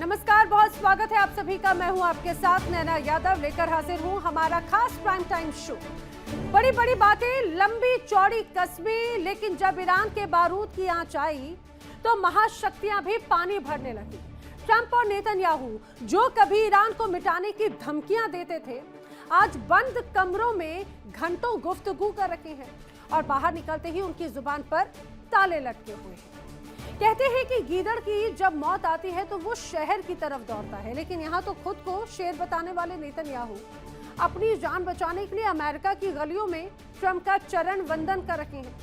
नमस्कार, बहुत स्वागत है आप सभी का। मैं हूं आपके साथ नैना यादव, लेकर हाजिर हूं हमारा खास प्राइम टाइम शो। बड़ी बड़ी बातें, लंबी चौड़ी कस्में, लेकिन जब ईरान के बारूद की आंच आई तो महाशक्तियां भी पानी भरने लगी। ट्रंप और नेतन्याहू जो कभी ईरान को मिटाने की धमकियां देते थे, आज बंद कमरों में घंटों गुफ्तगू कर रहे हैं और बाहर निकलते ही उनकी जुबान पर ताले लटके हुए हैं। कहते हैं कि गीदड़ की जब मौत आती है तो वो शहर की तरफ दौड़ता है, लेकिन यहाँ तो खुद को शेर बताने वाले नेतन्याहू अपनी जान बचाने के लिए अमेरिका की गलियों में ट्रंप का चरण वंदन कर रहे हैं।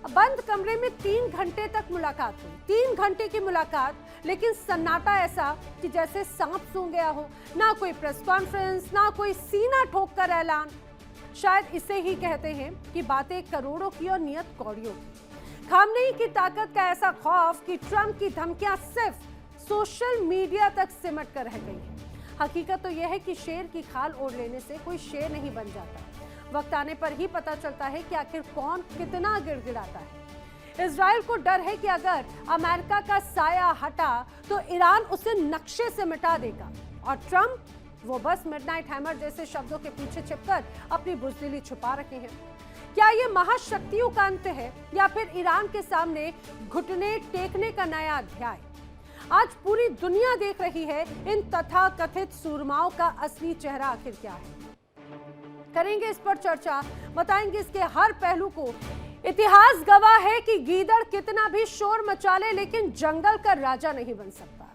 बंद कमरे में 3 घंटे तक मुलाकात हुई, 3 घंटे की मुलाकात, लेकिन सन्नाटा ऐसा कि जैसे सांप सूंघ गया हो। ना कोई प्रेस कॉन्फ्रेंस, ना कोई सीना ठोक कर ऐलान। शायद इसे ही कहते हैं कि बातें करोड़ों की और नियत कौड़ियों की। खामनेई की ताकत का ऐसा खौफ कि ट्रंप की धमकियां सिर्फ सोशल मीडिया तक सिमट कर रह गई है। हकीकत तो यह है कि शेर की खाल ओढ़ लेने से कोई शेर नहीं बन जाता। वक्त आने पर ही पता चलता है कि आखिर कौन कितना गिड़गिड़ाता है। इजराइल को डर है कि अगर अमेरिका का साया हटा तो ईरान उसे नक्शे से मिटा देगा, और ट्रंप वो बस मिडनाइट हैमर जैसे शब्दों के पीछे छिपकर अपनी बुज़दिली छुपा रखे हैं। क्या ये महाशक्तियों का अंत है या फिर ईरान के सामने घुटने टेकने का नया अध्याय? आज पूरी दुनिया देख रही है इन तथाकथित सूरमाओं का असली चेहरा आखिर क्या है। करेंगे इस पर चर्चा, बताएंगे इसके हर पहलू को। इतिहास गवाह है कि गीदड़ कितना भी शोर मचा ले, लेकिन जंगल का राजा नहीं बन सकता।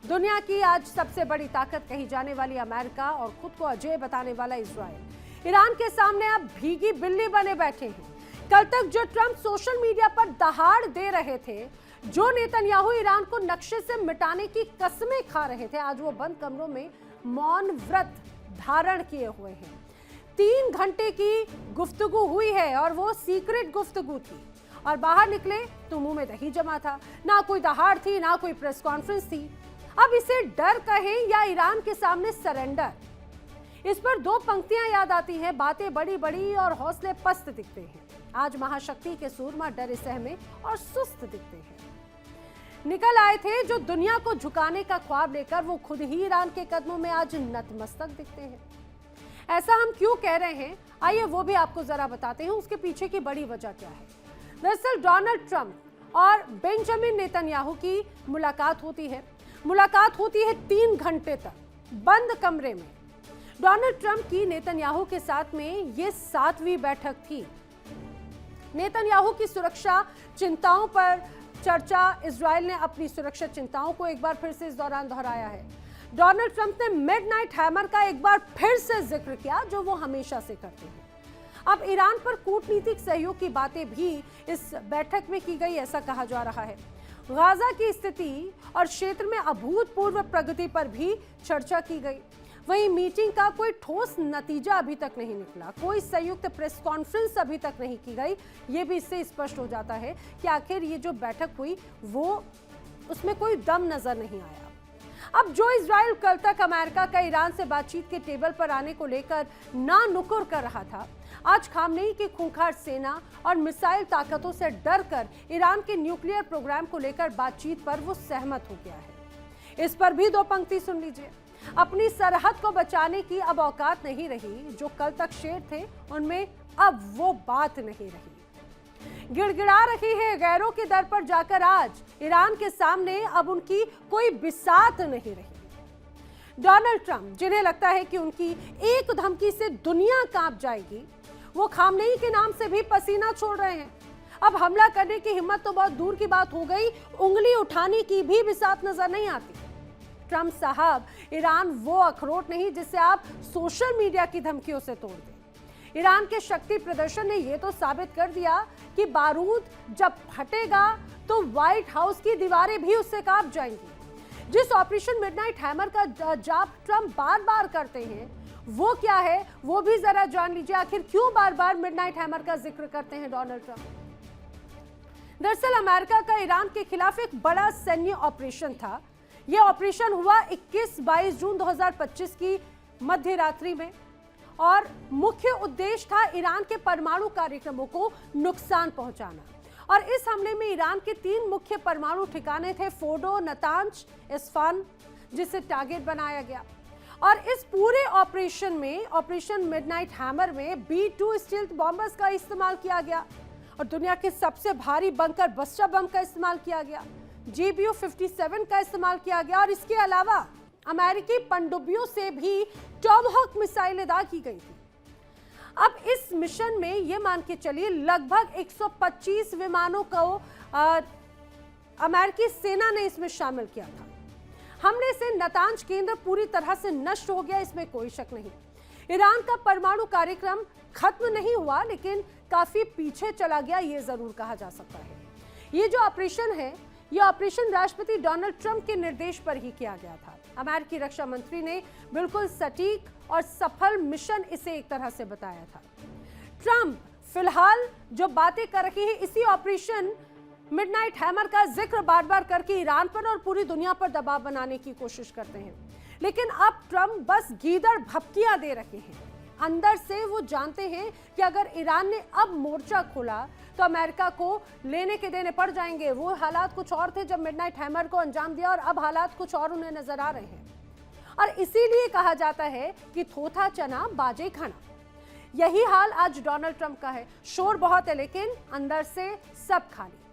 दुनिया की आज सबसे बड़ी ताकत कही जाने वाली अमेरिका और खुद को अजेय बताने वाला इजराइल ईरान के सामने अब भीगी बिल्ली बने बैठे हैं। कल तक जो ट्रंप सोशल मीडिया पर दहाड़ दे रहे थे, जो नेतन्याहू ईरान को नक्शे से मिटाने की कसमें खा रहे थे, आज वो बंद कमरों में मौन व्रत धारण किए हुए हैं। 3 घंटे की गुफ्तगू हुई है और वो सीक्रेट गुफ्तगू थी, और बाहर निकले तो मुंह में दही जमा था। ना कोई दहाड़ थी, ना कोई प्रेस कॉन्फ्रेंस थी। अब इसे डर कहें या ईरान के सामने सरेंडर, इस पर 2 पंक्तियां याद आती हैं। बातें बड़ी बड़ी और हौसले पस्त दिखते हैं। आज महाशक्ति के सूरमा डरे सहमे और सुस्त दिखते हैं। निकल आए थे जो दुनिया को झुकाने का ख्वाब लेकर, वो खुद ही ईरान के कदमों में आज नतमस्तक दिखते हैं। ऐसा हम क्यों कह रहे हैं, आइए वो भी आपको जरा बताते हैं। उसके पीछे की बड़ी वजह क्या है। दरअसल डोनाल्ड ट्रंप और बेंजामिन नेतन्याहू की मुलाकात होती है। मुलाकात होती है 3 घंटे तक बंद कमरे में। डोनाल्ड ट्रंप की नेतन्याहू के साथ में ये 7वीं बैठक थी। नेतन्याहू की सुरक्षा चिंताओं पर चर्चा, इजराइल ने अपनी सुरक्षा चिंताओं को एक बार फिर से इस दौरान दोहराया है। डोनाल्ड ट्रंप ने मिडनाइट हैमर का एक बार फिर से जिक्र किया, जो वो हमेशा से करते हैं। अब ईरान पर कूटनीतिक सहयोग की बातें भी इस बैठक में की गई, ऐसा कहा जा रहा है। गाजा की स्थिति और क्षेत्र में अभूतपूर्व प्रगति पर भी चर्चा की गई। वहीं मीटिंग का कोई ठोस नतीजा अभी तक नहीं निकला, कोई संयुक्त प्रेस कॉन्फ्रेंस अभी तक नहीं की गई। ये भी इससे स्पष्ट हो जाता है कि आखिर ये जो बैठक हुई वो उसमें कोई दम नजर नहीं आया। अब जो इजराइल कल तक अमेरिका का ईरान से बातचीत के टेबल पर आने को लेकर ना नुकुर कर रहा था, आज खामनेई की खूंखार सेना और मिसाइल ताकतों से डरकर ईरान के न्यूक्लियर प्रोग्राम को लेकर बातचीत पर वो सहमत हो गया है। इस पर भी 2 पंक्ति सुन लीजिए। अपनी सरहद को बचाने की अब औकात नहीं रही। जो कल तक शेर थे, उनमें अब वो बात नहीं रही। गिड़गिड़ा रही है गैरों के दर पर जाकर आज ईरान के सामने अब उनकी कोई बिसात नहीं रही। डोनाल्ड ट्रंप, जिन्हें लगता है कि उनकी एक धमकी से दुनिया कांप जाएगी, वो खामनेई के नाम से भी पसीना छोड़ रहे हैं। अब हमला करने की हिम्मत तो बहुत दूर की बात हो गई, उंगली उठाने की भी बिसात नजर नहीं आती। ट्रंप साहब, ईरान वो अखरोट नहीं जिसे आप सोशल मीडिया की धमकियों से तोड़ दें। ईरान के शक्ति प्रदर्शन ने यह तो साबित कर दिया कि बारूद जब फटेगा तो व्हाइट हाउस की दीवारें भी उससे कांप जाएंगी। जिस ऑपरेशन मिडनाइट हैमर का जाप ट्रंप बार बार करते हैं, वो क्या है वो भी जरा जान लीजिए। आखिर क्यों बार बार मिडनाइट हैमर का जिक्र करते हैं डोनाल्ड ट्रंप? दरअसल अमेरिका का ईरान के खिलाफ एक बड़ा सैन्य ऑपरेशन था। यह ऑपरेशन हुआ 21-22 जून 2025 की मध्य रात्रि में, और मुख्य उद्देश्य था ईरान के परमाणु कार्यक्रमों को नुकसान पहुंचाना। और इस हमले में ईरान के 3 मुख्य परमाणु ठिकाने थे, फोर्डो, नतांज, इस्फान, जिसे टारगेट बनाया गया। और इस पूरे ऑपरेशन में, ऑपरेशन मिडनाइट हैमर में B-2 स्टील्थ बॉम्बर्स का इस्तेमाल किया गया और दुनिया के सबसे भारी बंकर बस्टर बम का इस्तेमाल किया गया, GBU-57 का इस्तेमाल किया गया और इसके अलावा अमेरिकी पनडुब्बियों से भी टॉमहॉक मिसाइलें दाग की गई थी। अब इस मिशन में ये मान के चलिए लगभग 125 विमानों को अमेरिकी सेना ने इसमें शामिल किया था। हमले से नतांज केंद्र पूरी तरह से नष्ट हो गया, इसमें कोई शक नहीं। ईरान का परमाणु कार्यक्रम खत्म नहीं हुआ, लेकिन काफी पीछे चला गया, ये जरूर कहा जा सकता है। ये जो ऑपरेशन है, ये ऑपरेशन राष्ट्रपति डोनाल्ड ट्रंप के निर्देश पर ही किया गया था। अमेरिकी रक्षा मंत्री ने बिल्कुल सटीक और सफल मिशन इसे एक तरह से बताया था। ट्रंप फिलहाल जो बातें कर रहे हैं, इसी ऑपरेशन मिडनाइट हैमर का जिक्र बार बार करके ईरान पर और पूरी दुनिया पर दबाव बनाने की कोशिश करते हैं। लेकिन अब ट्रंप बस गीदड़ भपकियां दे रहे हैं। अंदर से वो जानते हैं कि अगर ईरान ने अब मोर्चा खोला तो अमेरिका को लेने के देने पड़ जाएंगे। वो हालात कुछ और थे जब मिडनाइट हैमर को अंजाम दिया और अब हालात कुछ और उन्हें नजर आ रहे हैं। और इसीलिए कहा जाता है कि थोथा चना बाजे खाना। यही हाल आज डोनाल्ड ट्रंप का है। शोर बहुत है लेकिन अंदर से सब खाली।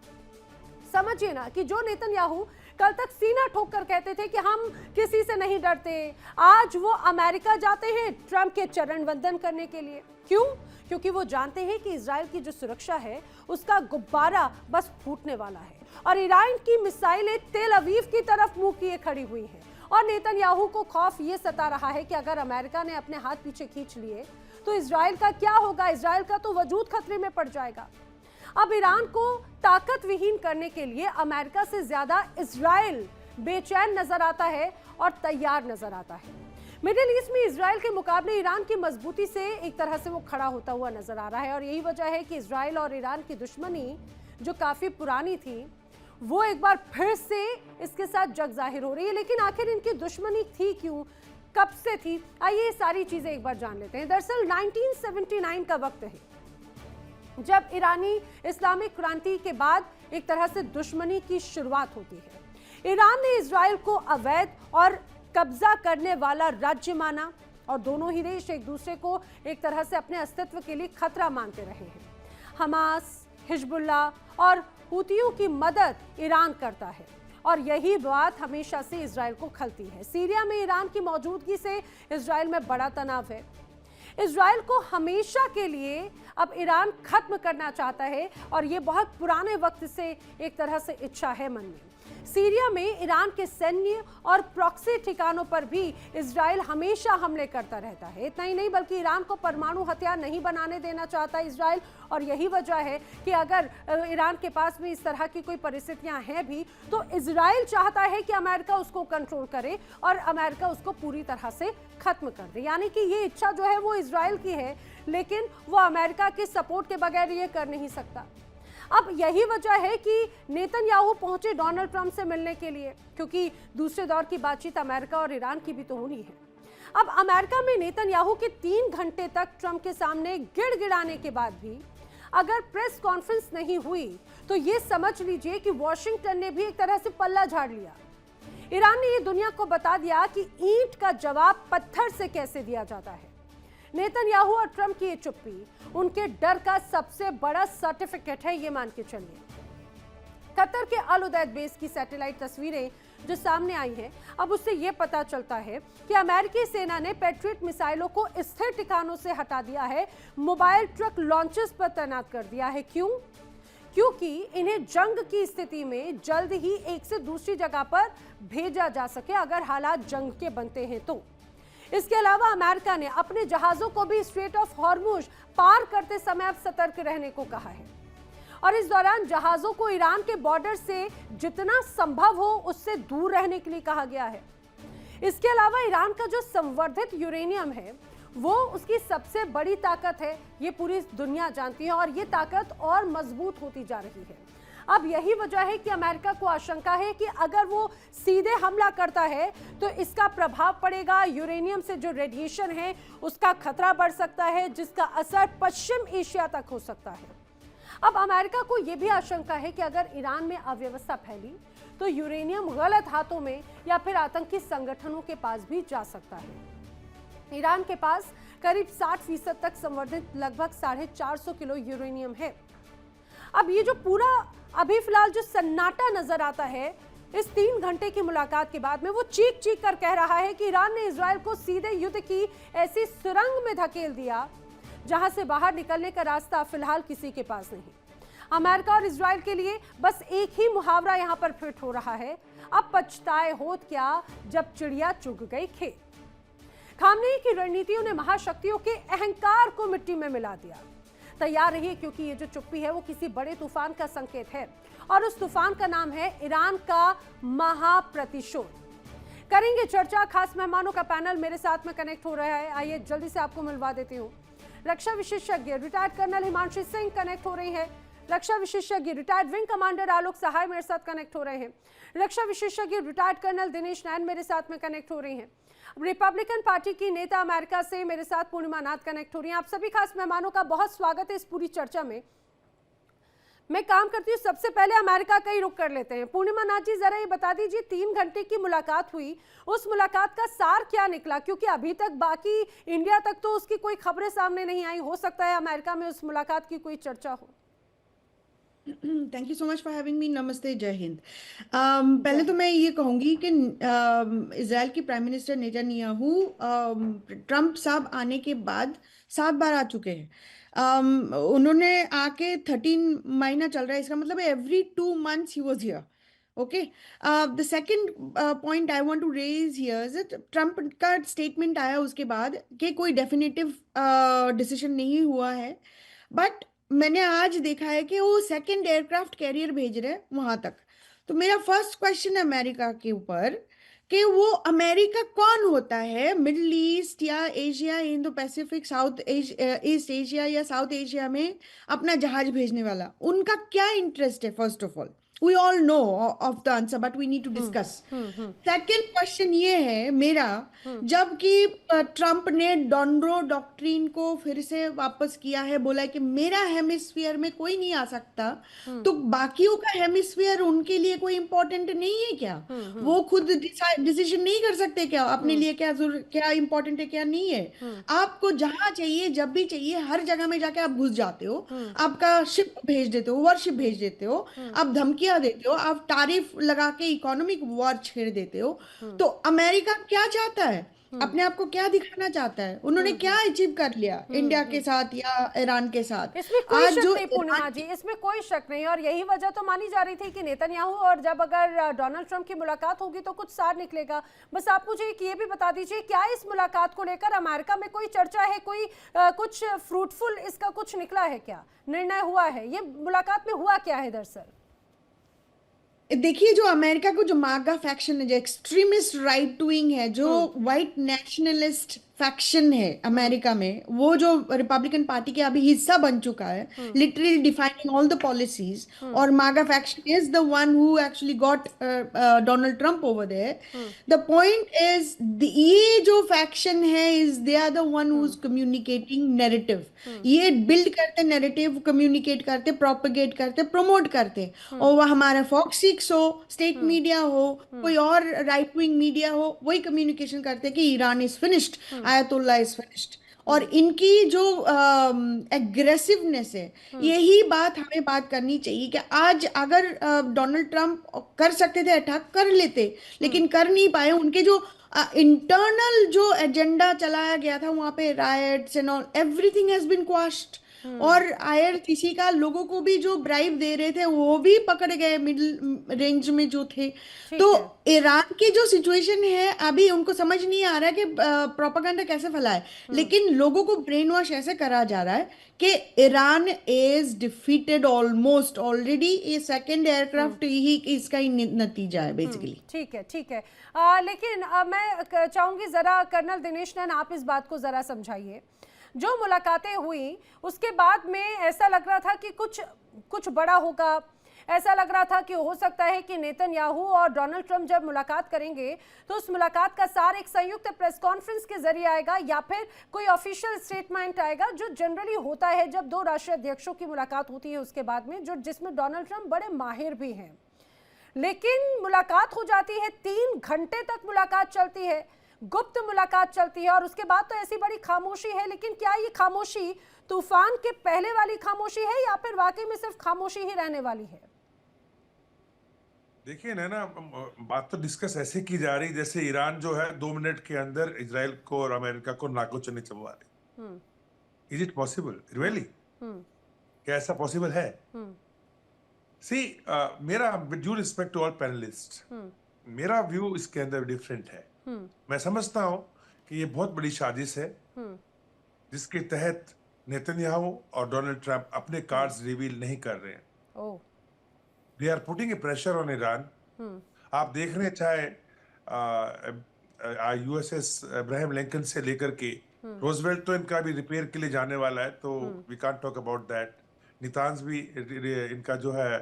समझिए ना कि जो नेतन्याहू कल तक सीना ठोक कर कहते थे कि हम किसी से नहीं डरते, आज वो अमेरिका जाते हैं ट्रंप के चरण वंदन करने के लिए। क्यों? क्योंकि वो जानते हैं कि इजराइल की जो सुरक्षा है उसका गुब्बारा बस फूटने वाला है और ईरान की मिसाइलें तेल अवीव की तरफ मुंह किए खड़ी हुई हैं। और नेतन्याहू को खौफ ये सता रहा है कि अगर अमेरिका ने अपने हाथ पीछे खींच लिए तो इजराइल का क्या होगा? इजराइल का तो वजूद खतरे में पड़ जाएगा। अब ईरान को ताकत विहीन करने के लिए अमेरिका से ज्यादा इजराइल बेचैन नजर आता है और तैयार नजर आता है। मिडिल ईस्ट में इजराइल के मुकाबले ईरान की मजबूती से एक तरह से वो खड़ा होता हुआ नजर आ रहा है और यही वजह है कि इजराइल और ईरान की दुश्मनी जो काफी पुरानी थी वो एक बार फिर से इसके साथ जग जाहिर हो रही है। लेकिन आखिर इनकी दुश्मनी थी क्यों, कब से थी? आइए ये सारी चीजें एक बार जान लेते हैं। दरअसल 1979 का वक्त है जब ईरानी इस्लामिक क्रांति के बाद एक तरह से दुश्मनी की शुरुआत होती है। ईरान ने इजराइल को अवैध और कब्जा करने वाला राज्य माना और दोनों ही देश एक दूसरे को एक तरह से अपने अस्तित्व के लिए खतरा मानते रहे हैं। हमास, हिजबुल्लाह और हुतियों की मदद ईरान करता है और यही बात हमेशा से इजराइल को खलती है। सीरिया में ईरान की मौजूदगी से इजराइल में बड़ा तनाव है। इजराइल को हमेशा के लिए अब ईरान खत्म करना चाहता है और ये बहुत पुराने वक्त से एक तरह से इच्छा है मन में। सीरिया में ईरान के सैन्य और प्रॉक्सी ठिकानों पर भी इजराइल हमेशा हमले करता रहता है। इतना ही नहीं बल्कि ईरान को परमाणु हथियार नहीं बनाने देना चाहता इजराइल और यही वजह है कि अगर ईरान के पास भी इस तरह की कोई परिस्थितियां हैं भी तो इजराइल चाहता है कि अमेरिका उसको कंट्रोल करे और अमेरिका उसको पूरी तरह से खत्म कर दे। यानी कि ये इच्छा जो है वो इजराइल की है लेकिन वो अमेरिका के सपोर्ट के बगैर ये कर नहीं सकता। अब यही वजह है कि नेतन्याहू पहुंचे डोनाल्ड ट्रंप से मिलने के लिए, क्योंकि दूसरे दौर की बातचीत अमेरिका और ईरान की भी तो होनी है। अब अमेरिका में नेतन्याहू के 3 घंटे तक ट्रंप के सामने गिड़गिड़ाने के बाद भी अगर प्रेस कॉन्फ्रेंस नहीं हुई तो ये समझ लीजिए कि वॉशिंगटन ने भी एक तरह से पल्ला झाड़ लिया। ईरान ने ये दुनिया को बता दिया कि ईंट का जवाब पत्थर से कैसे दिया जाता है। नेतन्याहू और ट्रंप की ये चुप्पी उनके डर का सबसे बड़ा सर्टिफिकेट है, ये मान के चलिए। कतर के अल उदैद बेस की सैटेलाइट तस्वीरें जो सामने आई हैं, अब उससे ये पता चलता है कि अमेरिकी सेना ने पैट्रियट मिसाइलों को स्थिर ठिकानों से हटा दिया है, मोबाइल ट्रक लॉन्चर्स पर तैनात कर दिया है। क्यों? क्योंकि इन्हें जंग की स्थिति में जल्द ही एक से दूसरी जगह पर भेजा जा सके अगर हालात जंग के बनते हैं तो। इसके अलावा अमेरिका ने अपने जहाजों को भी स्ट्रेट ऑफ हॉर्मुज पार करते समय अब सतर्क रहने को कहा है और इस दौरान जहाजों को ईरान के बॉर्डर से जितना संभव हो उससे दूर रहने के लिए कहा गया है। इसके अलावा ईरान का जो संवर्धित यूरेनियम है वो उसकी सबसे बड़ी ताकत है, ये पूरी दुनिया जानती है और ये ताकत और मजबूत होती जा रही है। अब यही वजह है कि अमेरिका को आशंका है कि अगर वो सीधे हमला करता है तो इसका प्रभाव पड़ेगा, यूरेनियम से जो रेडिएशन है उसका खतरा बढ़ सकता है जिसका असर पश्चिम एशिया तक हो सकता है। अब अमेरिका को यह भी आशंका है कि अगर ईरान में अव्यवस्था फैली तो यूरेनियम गलत हाथों में या फिर आतंकी संगठनों के पास भी जा सकता है। ईरान के पास करीब 60% तक संवर्धित लगभग 450 किलो यूरेनियम है। अब ये जो पूरा अभी फिलहाल जो सन्नाटा नजर आता है इस 3 घंटे की मुलाकात के बाद में, वो चीख चीख कर कह रहा है कि ईरान ने इजराइल को सीधे युद्ध की ऐसी सुरंग में धकेल दिया जहां से बाहर निकलने का रास्ता फिलहाल किसी के पास नहीं। अमेरिका और इजराइल के लिए बस एक ही मुहावरा यहां पर फिट हो रहा है, अब पछताए होत क्या जब चिड़िया चुग गई खेत। खामनेई की रणनीतियों ने महाशक्तियों के अहंकार को मिट्टी में मिला दिया। तैयार रहिए क्योंकि ये जो चुप्पी है वो किसी बड़े तूफान का संकेत है और उस तूफान का नाम है ईरान का महाप्रतिशोध। करेंगे चर्चा, खास मेहमानों का पैनल मेरे साथ में कनेक्ट हो रहा है, आइए जल्दी से आपको मिलवा देती हूँ। रक्षा विशेषज्ञ retired colonel Himanshu Singh connect हो रही है, रक्षा विशेषज्ञ retired wing commander Alok Sahay मेरे साथ कनेक्ट हो रहे हैं, रक्षा विशेषज्ञ रिटायर्ड कर्नल दिनेश नैन मेरे साथ में कनेक्ट हो रही हैं, रिपब्लिकन पार्टी की नेता अमेरिका से मेरे साथ पूर्णिमा नाथ कनेक्ट हो रही हैं। आप सभी खास मेहमानों का बहुत स्वागत है इस पूरी चर्चा में। मैं काम करती हूँ, सबसे पहले अमेरिका का ही रुख कर लेते हैं। पूर्णिमा नाथ जी, जरा ये बता दीजिए 3 घंटे की मुलाकात हुई, उस मुलाकात का सार क्या निकला? क्योंकि अभी तक बाकी इंडिया तक तो उसकी कोई खबरें सामने नहीं आई, हो सकता है अमेरिका में उस मुलाकात की कोई चर्चा हो। Thank you so much for having me. नमस्ते, जय हिंद। पहले तो मैं ये कहूँगी कि इजराइल की प्राइम मिनिस्टर नेतन्याहू ट्रंप साहब आने के बाद 7 बार आ चुके हैं। उन्होंने आके 13 महीना चल रहा है, इसका मतलब एवरी 2 months ही was here. Okay, the second point I want to raise here is that Trump का स्टेटमेंट आया उसके बाद कि कोई डेफिनेटिव डिसीजन नहीं हुआ है, बट मैंने आज देखा है कि वो 2nd एयरक्राफ्ट कैरियर भेज रहे हैं वहां तक। तो मेरा फर्स्ट क्वेश्चन है अमेरिका के ऊपर कि वो अमेरिका कौन होता है मिडिल ईस्ट या Asia, Indo Pacific, East Asia या साउथ एशिया में अपना जहाज भेजने वाला? उनका क्या इंटरेस्ट है? First of all we all know of the answer but we need to discuss. Second question ये है मेरा, जबकि ट्रंप ने डॉनरो डॉक्ट्रिन को फिर से वापस किया है, बोला है कि मेरा हेमिस्फीयर में कोई नहीं आ सकता, तो बाकियों का हेमिस्फीयर उनके लिए कोई इंपॉर्टेंट नहीं है क्या? वो खुद डिसीजन नहीं कर सकते क्या अपने लिए क्या इंपॉर्टेंट है क्या नहीं है? आपको जहां चाहिए जब भी चाहिए हर जगह में जाके आप घुस जाते हो, आपका शिप भेज देते हो, वॉरशिप भेज देते हो, आप धमकी देते हो, आप तारीफ लगा के इकोनॉमिक वॉर छेड़ देते हो। तो अमेरिका क्या चाहता है? अपने आप को क्या दिखाना चाहता है? उन्होंने क्या अचीव कर लिया इंडिया के साथ या ईरान के साथ? इसमें कोई शक नहीं पूर्णिमा जी, इसमें कोई शक नहीं। और यही वजह तो मानी जा रही थी कि नेतन्याहू और जब अगर डोनाल्ड ट्रंप की मुलाकात होगी तो कुछ सार निकलेगा। बस आप मुझे ये भी बता दीजिए, क्या इस मुलाकात को लेकर अमेरिका में कोई चर्चा है, कोई कुछ फ्रूटफुल इसका कुछ निकला है, क्या निर्णय हुआ है? ये मुलाकात में हुआ क्या है दरअसल? देखिए, जो अमेरिका को जो मागा फैक्शन है, जो एक्सट्रीमिस्ट राइट विंग है, जो व्हाइट नेशनलिस्ट फैक्शन है अमेरिका में, वो जो रिपब्लिकन पार्टी के अभी हिस्सा बन चुका है, literally defining all the policies, और MAGA faction is the one who actually got Donald Trump over there. The point is ये जो फैक्शन है is they are the one who is communicating narrative. ये बिल्ड करते narrative, communicate करते, propagate करते, promote करते, और वह हमारा फॉक्स 6 हो, स्टेट मीडिया हो, कोई और राइट विंग मीडिया हो, वही कम्युनिकेशन करते कि Iran is finished, Ayatollah is finished. और इनकी जो एग्रेसिवनेस है, यही बात हमें बात करनी चाहिए कि आज अगर डोनाल्ड ट्रंप कर सकते थे अटैक कर लेते, लेकिन कर नहीं पाए। उनके जो इंटरनल जो एजेंडा चलाया गया था वहां पे, riots and all, everything has been quashed. और IRGC का लोगों को भी जो ब्राइब दे रहे थे वो भी पकड़े गए मिडिल रेंज में जो थे। तो ईरान की जो सिचुएशन है अभी उनको समझ नहीं आ रहा है कि प्रोपेगेंडा कैसे फैलाए, लेकिन लोगों को ब्रेन वॉश ऐसे करा जा रहा है कि Iran is defeated almost already. ये 2nd एयरक्राफ्ट ही इसका ही नतीजा है बेसिकली। ठीक है, ठीक है। लेकिन मैं चाहूंगी जरा कर्नल दिनेश नैन, आप इस बात को जरा समझाइए। जो मुलाकातें हुई उसके बाद में ऐसा लग रहा था कि कुछ बड़ा होगा, ऐसा लग रहा था कि हो सकता है कि नेतन्याहू और डोनाल्ड ट्रंप जब मुलाकात करेंगे तो उस मुलाकात का सार एक संयुक्त प्रेस कॉन्फ्रेंस के जरिए आएगा या फिर कोई ऑफिशियल स्टेटमेंट आएगा, जो जनरली होता है जब दो राष्ट्रीय अध्यक्षों की मुलाकात होती है उसके बाद में, जो जिसमें डोनाल्ड ट्रंप बड़े माहिर भी हैं। लेकिन मुलाकात हो जाती है, 3 घंटे तक मुलाकात चलती है, गुप्त मुलाकात चलती है, और उसके बाद तो ऐसी बड़ी खामोशी है। लेकिन क्या ये खामोशी तूफान के पहले वाली खामोशी है या फिर वाकई में सिर्फ खामोशी ही रहने वाली है? देखिए ना बात तो डिस्कस ऐसे की जा रही जैसे ईरान जो है 2 मिनट के अंदर इजराइल को और अमेरिका को नाको चने चबवा रही। Is it possible really? क्या ऐसा पॉसिबल है? सी मेरा with due respect to all panelist, मेरा व्यू इसके अंदर डिफरेंट है। मैं समझता हूं कि ये बहुत बड़ी साजिश है जिसके तहत नेतन्याहू और डोनाल्ड ट्रंप अपने कार्ड्स रिवील नहीं कर रहे हैं। They are putting a pressure on Iran. आप देख रहे हैं चाहे यूएसएस अब्राहम लिंकन से लेकर के रोजवेल्ट तो इनका भी रिपेयर के लिए जाने वाला है, तो we can't talk about that. नितांज भी इनका जो है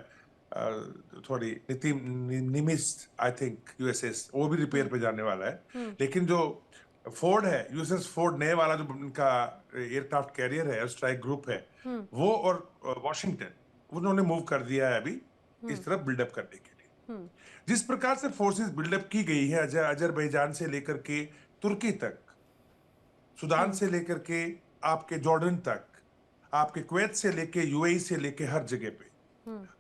थोड़ी निमिस आई थिंक यूएसएस वो भी रिपेयर पे जाने वाला है। लेकिन जो फोर्ड है, यूएसएस फोर्ड नए वाला जो इनका एयरक्राफ्ट कैरियर है, स्ट्राइक ग्रुप है, वो और वॉशिंगटन उन्होंने मूव कर दिया है अभी इस तरफ बिल्डअप करने के लिए। जिस प्रकार से फोर्सेस बिल्डअप की गई है अजरबैजान से लेकर के तुर्की तक, सूडान से लेकर के आपके जॉर्डन तक, आपके कुवैत से लेके यूएई से लेके हर जगह पे,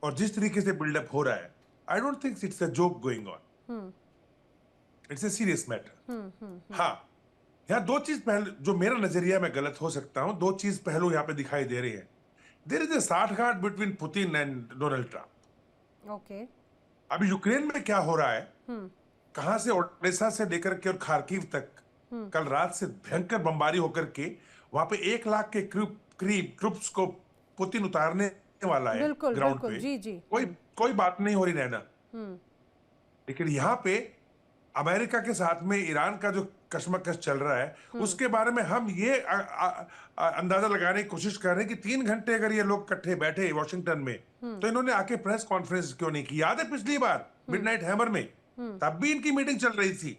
और जिस तरीके से बिल्डअप हो रहा है, I don't think it's a joke going on, it's a serious matter. हाँ, यहाँ 2 चीज पहलू जो मेरा नजरिया में गलत हो सकता हूं, 2 चीज पहलू यहाँ पे दिखाई दे रही है। देयर इज अ साठगांठ between Putin and Donald Trump. Okay, अभी यूक्रेन में क्या हो रहा है, कहां से ओडेसा से लेकर के और खार्किव तक कल रात से भयंकर बमबारी होकर के वहां पे 1 लाख के करीब ट्रुप्स को पुतिन उतारने वाला है ग्राउंड पे। जी। कोई बात नहीं हो रही नैना। लेकिन यहाँ पे अमेरिका के साथ में ईरान का जो कशमकश चल रहा है उसके बारे में हम ये अंदाजा लगाने की कोशिश कर रहे हैं कि 3 घंटे अगर ये लोग इकट्ठे बैठे वॉशिंगटन में तो इन्होंने आके प्रेस कॉन्फ्रेंस क्यों नहीं की? याद है पिछली बार मिडनाइट हैमर में तब भी इनकी मीटिंग चल रही थी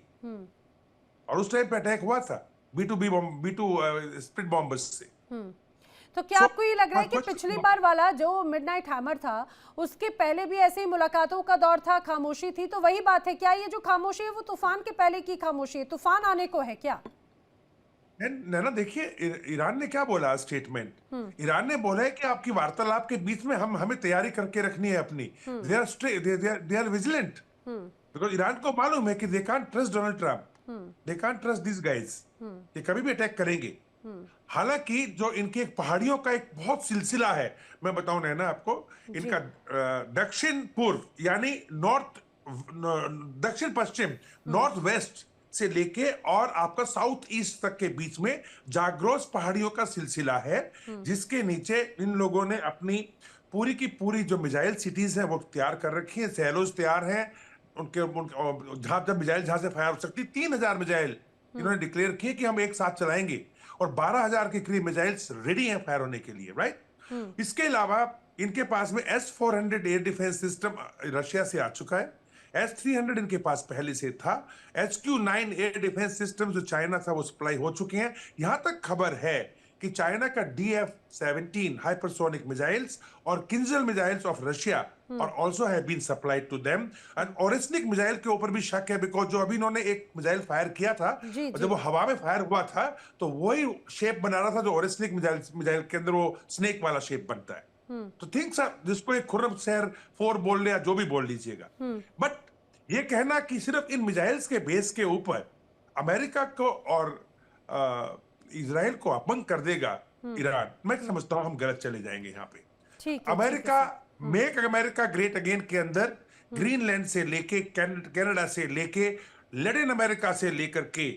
और उस टाइम पे अटैक हुआ था B2 स्प्लिट बॉम्बर्स से। तो क्या आपको ये लग रहा है कि पिछली बार वाला जो मिडनाइट हैमर था उसके पहले भी ऐसे ही मुलाकातों का दौर था, खामोशी थी? तो वही बात है, क्या ये जो खामोशी है वो तूफान के पहले की खामोशी है? तूफान आने को है क्या? ना देखिए ईरान ने क्या बोला स्टेटमेंट, ईरान ने बोला है कि आपकी वार्तालाप के बीच में हमें तैयारी करके रखनी है अपनी। They are vigilant because Iran को मालूम है कि they can't trust Donald Trump, they can't trust this guys, ये कभी भी अटैक करेंगे। हालांकि जो इनके एक पहाड़ियों का एक बहुत सिलसिला है, मैं बताऊं ना आपको, इनका दक्षिण पूर्व यानी दक्षिण पश्चिम नॉर्थ वेस्ट से लेके और आपका साउथ ईस्ट तक के बीच में जाग्रोस पहाड़ियों का सिलसिला है, जिसके नीचे इन लोगों ने अपनी पूरी की पूरी जो मिसाइल सिटीज हैं वो तैयार कर रखी है, सैलोज तैयार हैं उनके जब मिसाइल जहां से फायर हो सकती, 3000 मिसाइल इन्होंने डिक्लेयर किए कि हम एक साथ चलाएंगे और 12,000 के करीब मिसाइल्स रेडी हैं फायर होने के लिए, राइट। इसके अलावा इनके पास में S-400 air defence system Russia से आ चुका है, S-300 इनके पास पहले से था, HQ-9 एयर डिफेंस सिस्टम जो चाइना था वो सप्लाई हो चुके हैं। यहां तक खबर है कि चाइना का DF-17 हाइपरसोनिक मिसाइल्स और किंजल मिसाइल्स ऑफ रशिया और also have been supplied to them. And Oreshnik missile के ऊपर भी शक है बिकॉज जो अभी इन्होंने एक मिसाइल फायर किया था और जब वो हवा में फायर हुआ था तो वही शेप बना रहा था जो ओरेस्निक मिसाइल के अंदर वो स्नेक वाला शेप बनता है। तो थिंक्स जिसको एक खुर्रम शहर 4 बोल ले या जो भी बोल लीजिएगा, बट ये कहना कि सिर्फ इन मिसाइल्स के बेस के ऊपर अमेरिका को और इजराइल को अपंग कर देगा ईरान, मैं समझता हूं हम गलत चले जाएंगे यहाँ पे। America make America great again के अंदर ग्रीनलैंड से लेके कनाडा से लेके लैटिन अमेरिका से लेकर के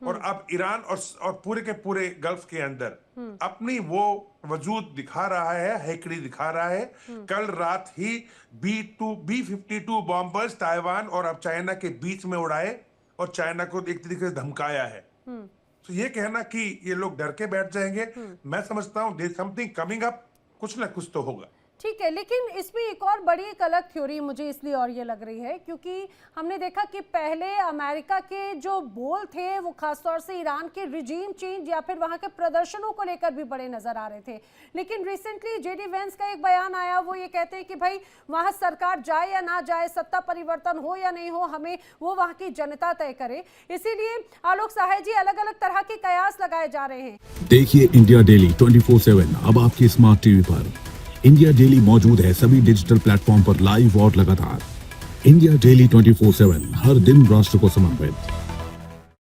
और अब ईरान और पूरे के पूरे गल्फ के अंदर अपनी वो वजूद दिखा रहा है, हैकड़ी दिखा रहा है। कल रात ही B-52 बॉम्बर्स ताइवान और अब चाइना के बीच में उड़ाए और चाइना को एक तरीके से धमकाया है। तो ये कहना कि ये लोग डर के बैठ जाएंगे, मैं समझता हूं देयर समथिंग कमिंग अप, कुछ ना कुछ तो होगा। ठीक है, लेकिन इसमें एक और बड़ी एक अलग थ्योरी मुझे इसलिए और ये लग रही है क्योंकि हमने देखा कि पहले अमेरिका के जो बोल थे वो खासतौर से ईरान के रिजीम चेंज या फिर वहाँ के प्रदर्शनों को लेकर भी बड़े नजर आ रहे थे, लेकिन रिसेंटली जेडी वेंस का एक बयान आया, वो ये कहते हैं कि भाई वहाँ सरकार जाए या ना जाए, सत्ता परिवर्तन हो या नहीं हो, हमें वो वहाँ की जनता तय करे। इसीलिए आलोक सहाय जी, अलग अलग तरह के कयास लगाए जा रहे हैं। देखिए इंडिया डेली 24/7 अब आपकी स्मार्ट टीवी पर। इंडिया डेली मौजूद है सभी डिजिटल प्लेटफॉर्म पर लाइव और लगातार। इंडिया डेली 24/7 हर दिन राष्ट्र को समर्पित।